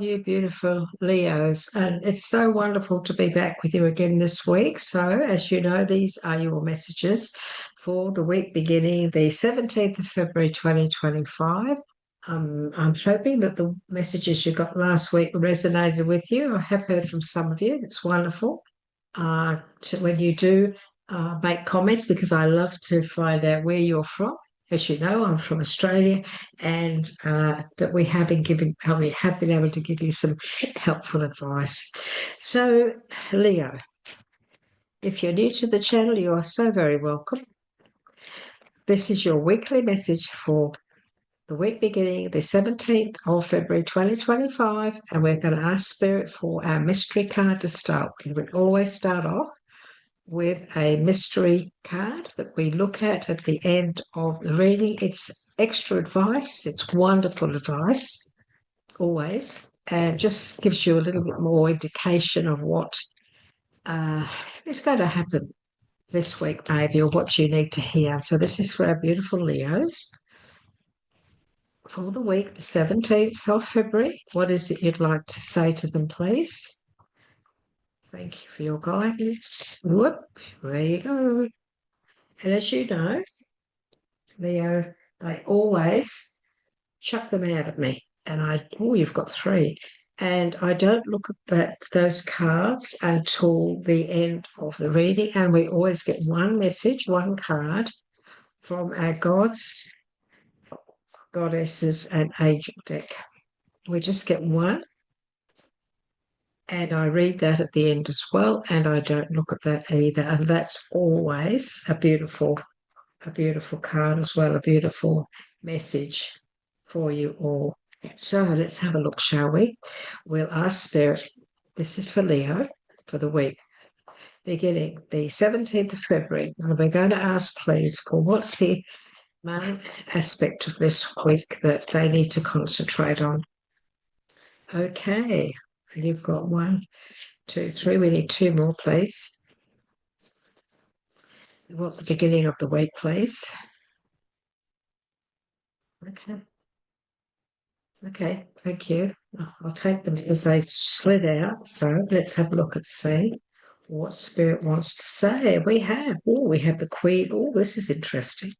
all you beautiful Leos, and it's so wonderful to be back with you again this week. So, as you know, these are your messages for the week beginning the 17th of February 2025. I'm hoping that the messages you got last week resonated with you. I have heard from some of you. It's wonderful when you do make comments because I love to find out where you're from. As you know, I'm from Australia, and that we have been able to give you some helpful advice. So, Leo, if you're new to the channel, you are so very welcome. This is your weekly message for the week beginning the 17th of February 2025, and we're going to ask Spirit for our mystery card to start with. We always start off with a mystery card that we look at the end of the reading. It's extra advice. It's wonderful advice, always, and just gives you a little bit more indication of what is going to happen this week, maybe, or what you need to hear. So this is for our beautiful Leos. For the week, the 17th of February, what is it you'd like to say to them, please? Thank you for your guidance. Whoop, there you go. And as you know, Leo, they always chuck them out at me. And you've got three. And I don't look at those cards until the end of the reading. And we always get one message, one card from our gods, goddesses, and angel deck. We just get one. And I read that at the end as well, and I don't look at that either. And that's always a beautiful card as well, a beautiful message for you all. So let's have a look, shall we? We'll ask Spirit. This is for Leo for the week beginning the 17th of February. And we're going to ask, please, for what's the main aspect of this week that they need to concentrate on. Okay. You've got 1, 2, 3. We need 2 more, please. What's the beginning of the week, please? Okay, thank you. I'll take them as they slid out. So let's have a look and see what Spirit wants to say. We have the Queen. Oh, this is interesting.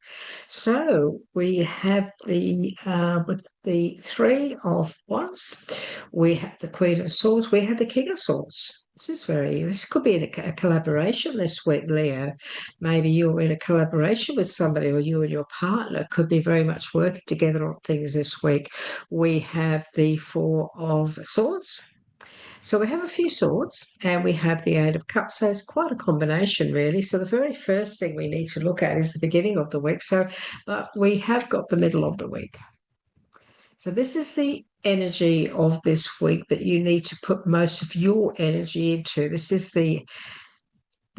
So we have with the 3 of Wands, we have the Queen of Swords, we have the King of Swords. This could be a collaboration this week, Leo. Maybe you're in a collaboration with somebody, or you and your partner could be very much working together on things this week. We have the 4 of Swords. So we have a few swords, and we have the 8 of Cups. So it's quite a combination, really. So the very first thing we need to look at is the beginning of the week. So we have got the middle of the week. So this is the energy of this week that you need to put most of your energy into. This is the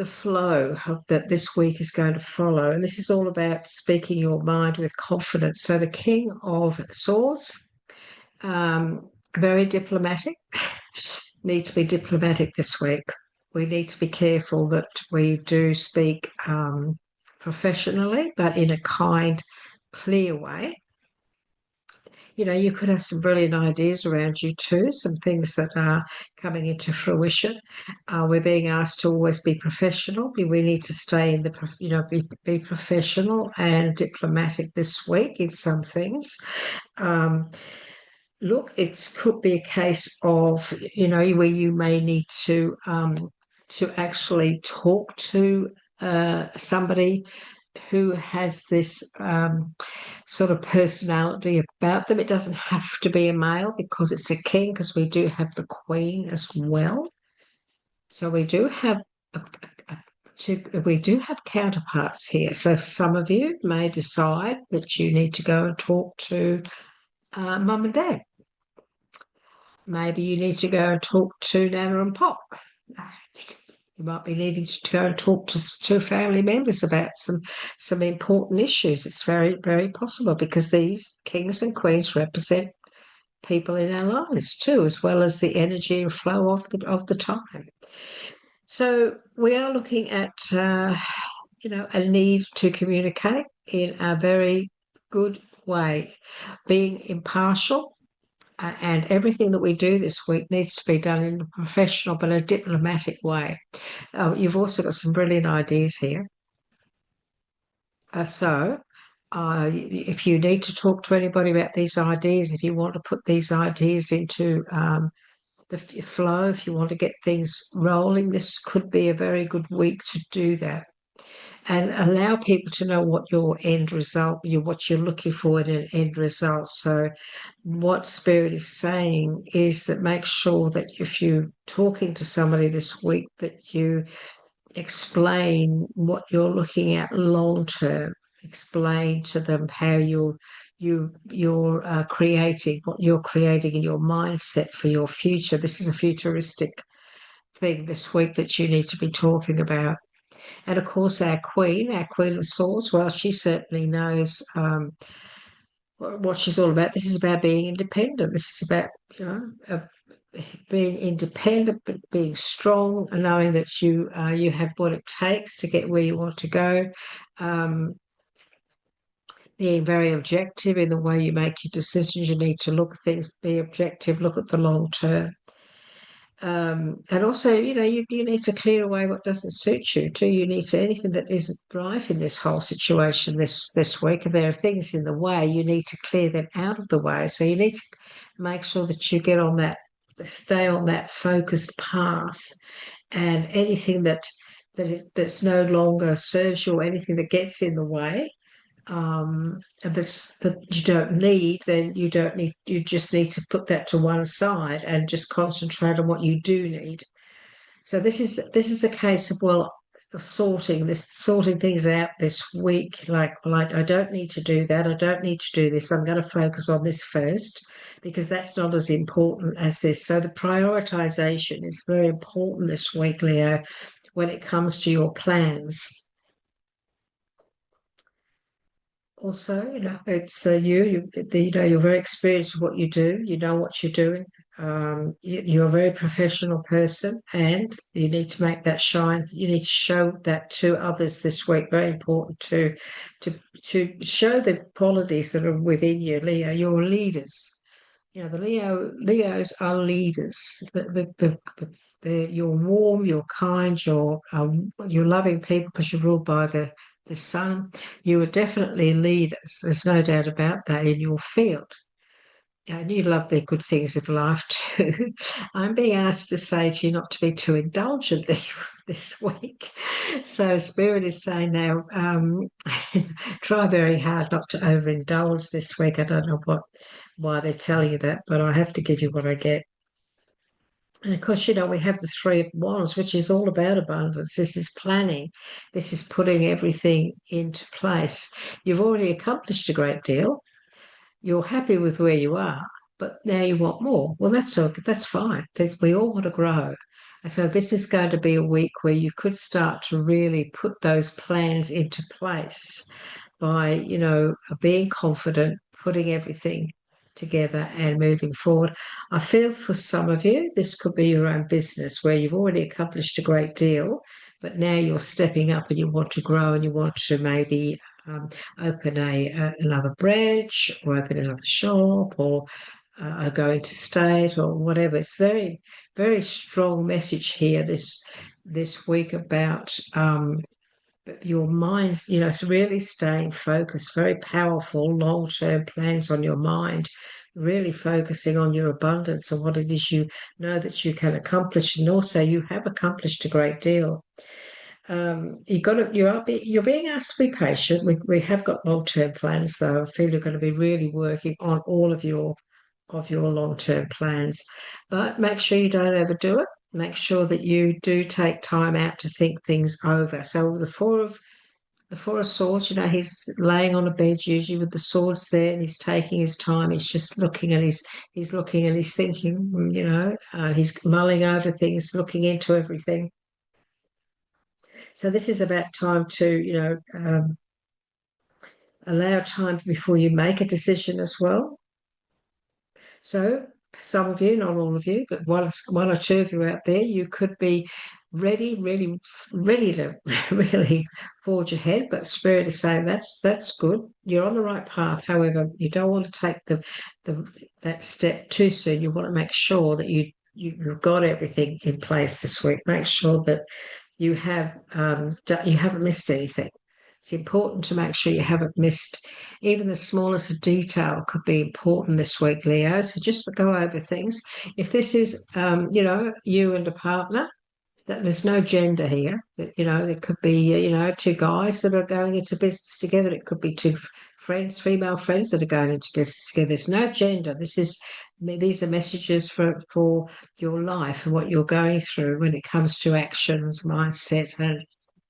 flow that this week is going to follow. And this is all about speaking your mind with confidence. So the King of Swords, very diplomatic. Need to be diplomatic this week. We need to be careful that we do speak professionally, but in a kind, clear way. You know, you could have some brilliant ideas around you too, some things that are coming into fruition. We're being asked to always be professional. We need to stay in be professional and diplomatic this week in some things. Look, it could be a case of, where you may need to actually talk to somebody who has this sort of personality about them. It doesn't have to be a male because it's a king, because we do have the Queen as well. So we do have counterparts here. So some of you may decide that you need to go and talk to mum and dad. Maybe you need to go and talk to Nana and Pop. You might be needing to go and talk to family members about some important issues. It's very, very possible, because these kings and queens represent people in our lives too, as well as the energy and flow of the time. So we are looking at a need to communicate in a very good way, being impartial. and everything that we do this week needs to be done in a professional but a diplomatic way. You've also got some brilliant ideas here. If you need to talk to anybody about these ideas, if you want to put these ideas into the flow, if you want to get things rolling, this could be a very good week to do that. And allow people to know what your end result, what you're looking for in an end result. So, what Spirit is saying is that make sure that if you're talking to somebody this week, that you explain what you're looking at long term. Explain to them how you're creating what you're creating in your mindset for your future. This is a futuristic thing this week that you need to be talking about. And of course, our Queen of Swords, well, she certainly knows what she's all about. This is about being independent. This is about, being independent, but being strong, and knowing that you have what it takes to get where you want to go. Being very objective in the way you make your decisions. You need to look at things, be objective, look at the long term. And also, you need to clear away what doesn't suit you too. You need to anything that isn't right in this whole situation this week. If there are things in the way, you need to clear them out of the way. So you need to make sure that you get on that, stay on that focused path, and anything that's no longer serves you, or anything that gets in the way, that you don't need, then you don't need. You just need to put that to one side and just concentrate on what you do need. So this is a case of sorting things out this week. Like I don't need to do that. I don't need to do this. I'm going to focus on this first because that's not as important as this. So the prioritization is very important this week, Leo, when it comes to your plans. Also, it's you're very experienced in what you do. You know what you're doing. You're a very professional person, and you need to make that shine. You need to show that to others this week. Very important to show the qualities that are within you, Leo. You're leaders. The Leos are leaders. You're warm, you're kind, you're loving people because you're ruled by the sun. You are definitely leaders. There's no doubt about that in your field. And you love the good things of life too. I'm being asked to say to you not to be too indulgent this week. So Spirit is saying now, try very hard not to overindulge this week. I don't know why they're telling you that, but I have to give you what I get. And of course, we have the Three of Wands, which is all about abundance. This is planning. This is putting everything into place. You've already accomplished a great deal. You're happy with where you are, but now you want more. Well, that's fine. We all want to grow. And so this is going to be a week where you could start to really put those plans into place by, being confident, putting everything together and moving forward. I feel for some of you, this could be your own business where you've already accomplished a great deal, but now you're stepping up and you want to grow and you want to maybe open another branch or open another shop or go into state or whatever. It's very, very strong message here this week about your mind's, it's really staying focused, very powerful long-term plans on your mind, really focusing on your abundance and what it is you know that you can accomplish. And also you have accomplished a great deal. You're being asked to be patient. We have got long-term plans, though. I feel you're going to be really working on all of your long-term plans, but make sure you don't overdo it. Make sure that you do take time out to think things over. So the Four of Swords, he's laying on a bed usually with the swords there, and he's taking his time. He's just looking and he's looking and he's thinking, he's mulling over things, looking into everything. So this is about time to, allow time before you make a decision as well. So some of you, not all of you, but one or two of you out there, you could be ready to really forge ahead. But Spirit is saying that's good. You're on the right path. However, you don't want to take the that step too soon. You want to make sure that you've got everything in place this week. Make sure that you haven't missed anything. It's important to make sure you haven't missed even the smallest of detail could be important this week, Leo. So just go over things. If this is, you and a partner, that there's no gender here. That there could be, two guys that are going into business together. It could be two friends, female friends that are going into business together. There's no gender. These are messages for your life and what you're going through when it comes to actions, mindset,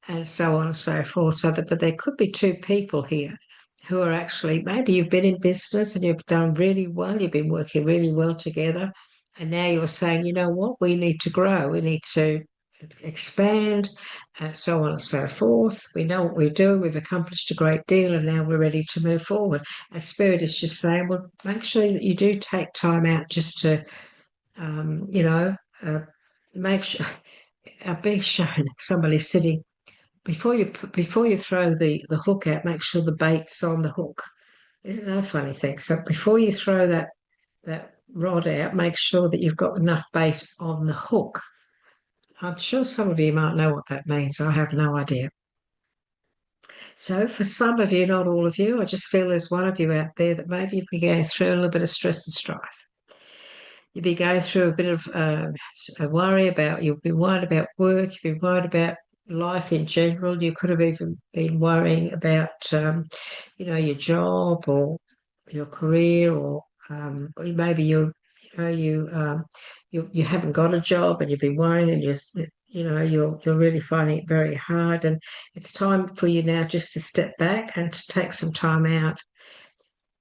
and so on and so forth. But there could be two people here who are actually, maybe you've been in business and you've done really well, you've been working really well together, and now you're saying, you know what, we need to grow, we need to expand, and so on and so forth. We know what we do, we've accomplished a great deal, and now we're ready to move forward. And Spirit is just saying, well, make sure that you do take time out just to, make sure. Being shown somebody sitting before you throw the hook out, make sure the bait's on the hook. Isn't that a funny thing? So before you throw that rod out, make sure that you've got enough bait on the hook. I'm sure some of you might know what that means. I have no idea. So for some of you, not all of you, I just feel there's one of you out there that maybe you've been going through a little bit of stress and strife. You've been going through a bit of a worry about, you've been worried about work, you've been worried about life in general. You could have even been worrying about, your job or your career, or maybe you haven't got a job and you've been worrying, and you're really finding it very hard. And it's time for you now just to step back and to take some time out.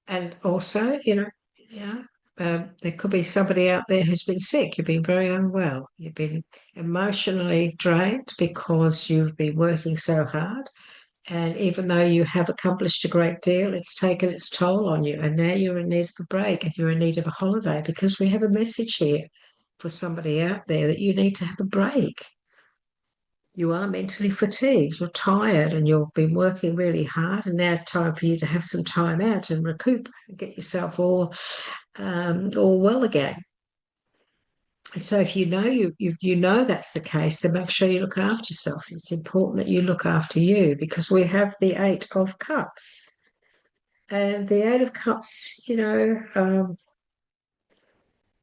And also, there could be somebody out there who's been sick. You've been very unwell. You've been emotionally drained because you've been working so hard. And even though you have accomplished a great deal, it's taken its toll on you. And now you're in need of a break and you're in need of a holiday, because we have a message here for somebody out there that you need to have a break. You are mentally fatigued, you're tired, and you've been working really hard, and now it's time for you to have some time out and recoup and get yourself all well again. So if you know that's the case, then make sure you look after yourself. It's important that you look after you, because we have the Eight of Cups. And the Eight of Cups, it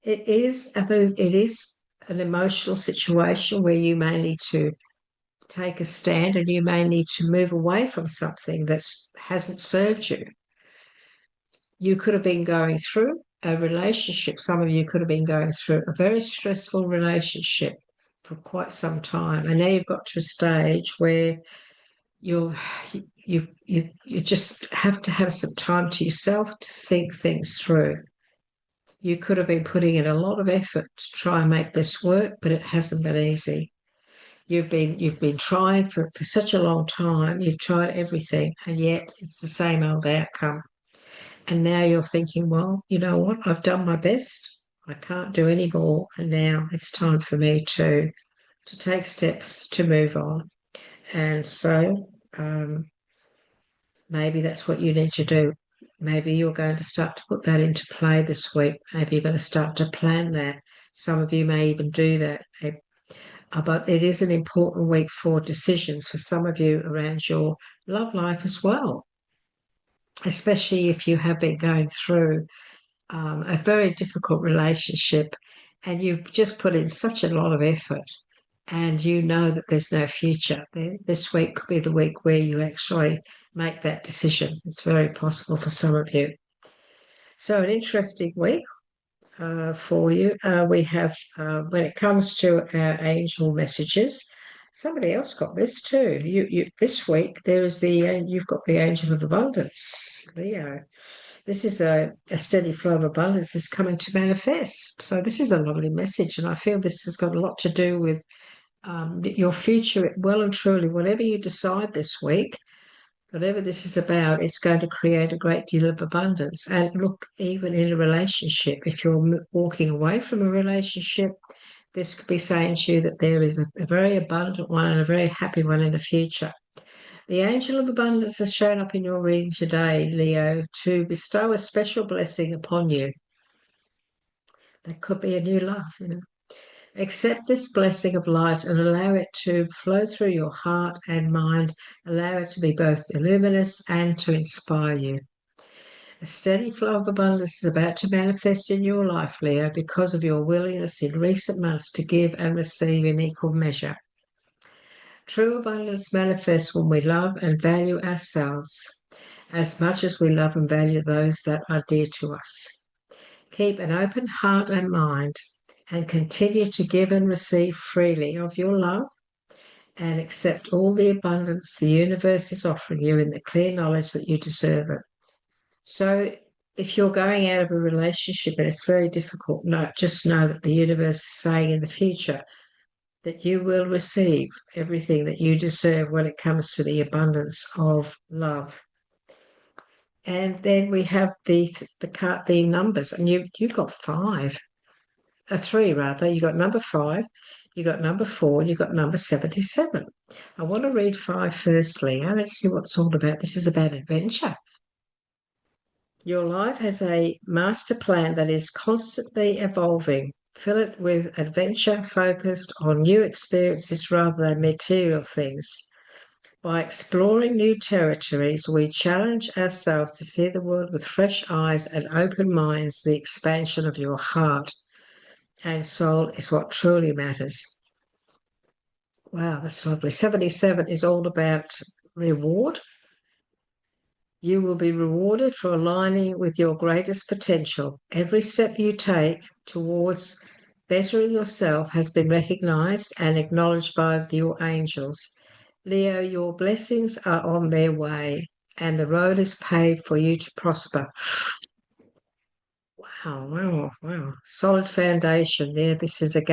is an emotional situation where you may need to take a stand, and you may need to move away from something that hasn't served you. You could have been going through a relationship. Some of you could have been going through a very stressful relationship for quite some time, and now you've got to a stage where you just have to have some time to yourself to think things through. You could have been putting in a lot of effort to try and make this work, but it hasn't been easy. You've been trying for such a long time. You've tried everything, and yet it's the same old outcome. And now you're thinking, well, you know what? I've done my best. I can't do any more, and now it's time for me to take steps to move on. And so maybe that's what you need to do. Maybe you're going to start to put that into play this week. Maybe you're going to start to plan that. Some of you may even do that. But it is an important week for decisions for some of you around your love life as well, especially if you have been going through a very difficult relationship and you've just put in such a lot of effort, and you know that there's no future. This week could be the week where you actually make that decision. It's very possible for some of you. So an interesting week for you. We have, when it comes to our angel messages, somebody else got this too. This week there is you've got the angel of abundance, Leo. This is a steady flow of abundance that's coming to manifest. So this is a lovely message, and I feel this has got a lot to do with your future. Well and truly, whatever you decide this week, whatever this is about, it's going to create a great deal of abundance. And look, even in a relationship, if you're walking away from a relationship, This could be saying to you that there is a very abundant one and a very happy one in the future. The angel of abundance has shown up in your reading today, Leo, to bestow a special blessing upon you. That could be a new love. Accept this blessing of light and allow it to flow through your heart and mind. Allow it to be both luminous and to inspire you. A steady flow of abundance is about to manifest in your life, Leo, because of your willingness in recent months to give and receive in equal measure. True abundance manifests when we love and value ourselves as much as we love and value those that are dear to us. Keep an open heart and mind and continue to give and receive freely of your love and accept all the abundance the universe is offering you in the clear knowledge that you deserve it. So if you're going out of a relationship and it's very difficult, just know that the universe is saying in the future that you will receive everything that you deserve when it comes to the abundance of love. And then we have the numbers, and you've got three rather. You got number 5, you got number 4, and you got number 77. I want to read 5 first, Leo. Let's see what it's all about. This is about adventure. Your life has a master plan that is constantly evolving. Fill it with adventure focused on new experiences rather than material things. By exploring new territories, we challenge ourselves to see the world with fresh eyes and open minds. The expansion of your heart and soul is what truly matters. Wow, that's lovely. 77 is all about reward. You will be rewarded for aligning with your greatest potential. Every step you take towards bettering yourself has been recognized and acknowledged by your angels. Leo, your blessings are on their way and the road is paved for you to prosper. Wow. Solid foundation there. This is a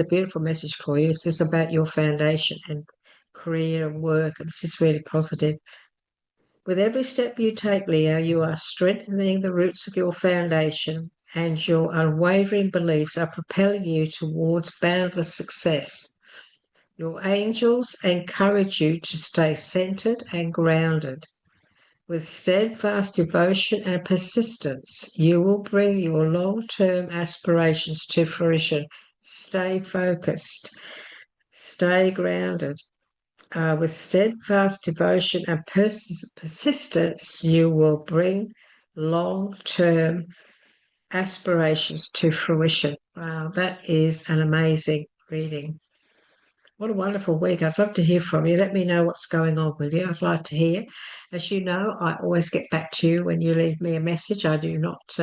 beautiful message for you. This is about your foundation and career and work. And this is really positive. With every step you take, Leo, you are strengthening the roots of your foundation and your unwavering beliefs are propelling you towards boundless success. Your angels encourage you to stay centered and grounded. With steadfast devotion and persistence, you will bring your long-term aspirations to fruition. Stay focused, stay grounded. With steadfast devotion and persistence, you will bring long-term aspirations to fruition. Wow, that is an amazing reading. What a wonderful week. I'd love to hear from you. Let me know what's going on with you. I'd like to hear. As you know, I always get back to you when you leave me a message. I do not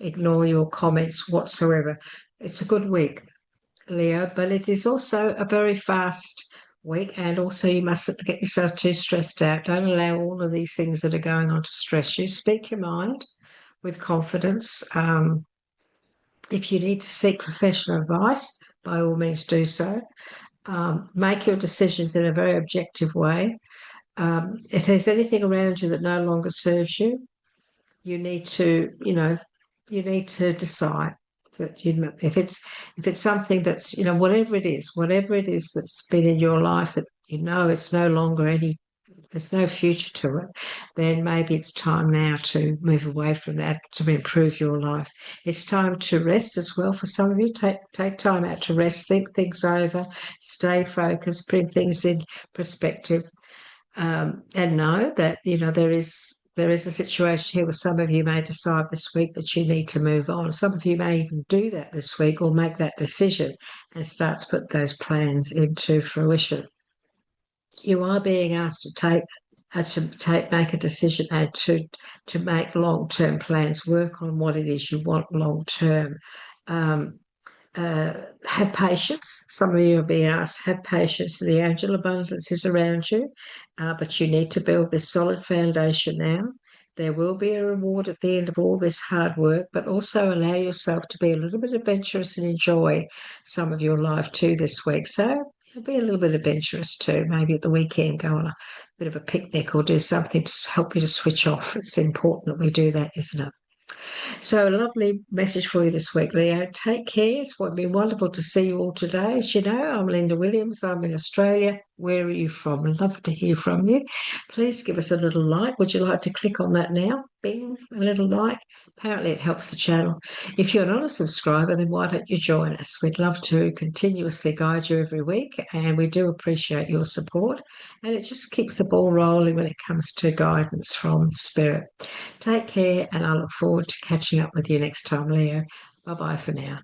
ignore your comments whatsoever. It's a good week, Leo, but it is also a very fast week, and also you mustn't get yourself too stressed out. Don't allow all of these things that are going on to stress you. Speak your mind with confidence. If you need to seek professional advice, by all means do so. Make your decisions in a very objective way. If there's anything around you that no longer serves you, you need to decide that if it's something that's whatever it is that's been in your life that it's no longer there's no future to it, then maybe it's time now to move away from that to improve your life. It's time to rest as well. For some of you, take time out to rest, think things over, stay focused, bring things in perspective, and know that there is a situation here where some of you may decide this week that you need to move on. Some of you may even do that this week or make that decision and start to put those plans into fruition. You are being asked to make a decision and to make long-term plans, work on what it is you want long-term. Have patience. Some of you are being asked, have patience. The angel abundance is around you, but you need to build this solid foundation now. There will be a reward at the end of all this hard work, but also allow yourself to be a little bit adventurous and enjoy some of your life too this week. So be a little bit adventurous too. Maybe at the weekend, go on a bit of a picnic or do something to help you to switch off. It's important that we do that, isn't it? So, a lovely message for you this week, Leo. Take care. It's been wonderful to see you all today. As you know, I'm Linda Williams. I'm in Australia. Where are you from? I'd love to hear from you. Please give us a little like. Would you like to click on that now? Bing, a little like. Apparently, it helps the channel. If you're not a subscriber, then why don't you join us? We'd love to continuously guide you every week, and we do appreciate your support. And it just keeps the ball rolling when it comes to guidance from Spirit. Take care, and I look forward to catching up with you next time, Leo. Bye bye for now.